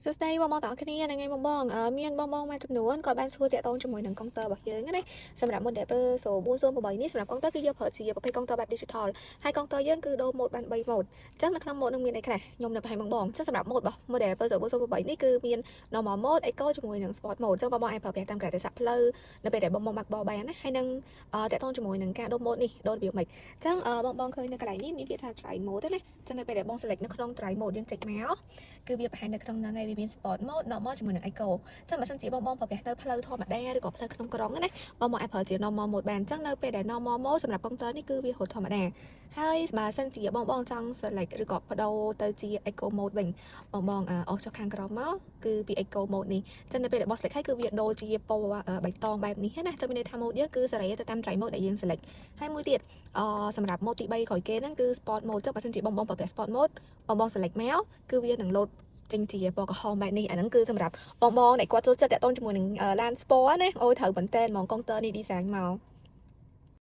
សួស្តីបងប្អូនទាំងអស់គ្នាថ្ងៃនេះបងមានបងមួយចំនួនគាត់បានសួរតាក់ទងជាមួយនឹងកុងទ័ររបស់យើងណាសម្រាប់ model 0408នេះសម្រាប់កុងទ័រគឺយកប្រើជាប្រភេទកុងទ័របែប digital ហើយកុងទ័រយើងគឺដូរ mode បាន3 mode អញ្ចឹងនៅក្នុង mode នឹងមានអីខ្លះខ្ញុំនៅបង្ហាញបងអញ្ចឹងសម្រាប់ mode របស់ model 0408នេះគឺមាន normal mode eco ជាមួយនឹង sport mode អញ្ចឹងបងអាចប្រើប្រាស់តាមក្រៅទេសៈផ្លូវនៅពេលដែលបងបាក់បោបានណាហើយនឹងតាក់ទងជាមួយនឹងការដូរ mode នេះដូររបៀបម៉េចអញ្ចឹងបងឃើញនៅកន្លែងនេះមានពាក្យថា try mode ទេណាអញ្ចឹងនៅពេលដែលបង select នៅក្នុង try mode យើងចុចមកគឺវាបង្ហាញនៅក្នុងហ្នឹងហើយវាមាន sport mode normal ជាមួយនឹង eco អញ្ចឹងបើសិនជាបងប្រើប្រាស់នៅផ្លូវធម្មតាឬក៏ផ្លូវក្នុងក្រុងណាបងអាចប្រើជា normal mode បានអញ្ចឹងនៅពេលដែល normal mode សម្រាប់កុងទ័រនេះគឺវារត់ធម្មតាហើយបើសិនជាបងចង់ select ឬក៏បដូរទៅជា eco mode វិញបងអស់ចុះខាងក្រោមមកគឺពី eco mode នេះអញ្ចឹងនៅពេលដែលបង select ហើយគឺវាដូរជាពណ៌បៃតងបែបនេះណាចាំមានន័យថា mode យើងគឺសេរីទៅតាម try mode ដែលយើង select ហើយមួយទៀតសម្រាប់ mode ទី3ក្រោយគេហ្នឹងគឺ sport mode ចុះបើសិនជាបងប្រើប្រាស់ sport mode បង select មកគឺវានឹង load ចេញជាពណ៌ក្រហមបែបនេះអាហ្នឹងគឺសម្រាប់បងដែលគាត់ចូលចិត្តតាក់ទងជាមួយនឹងឡាន sport ណាអូយត្រូវមែនតើហ្មងកុងទ័រនេះ design មក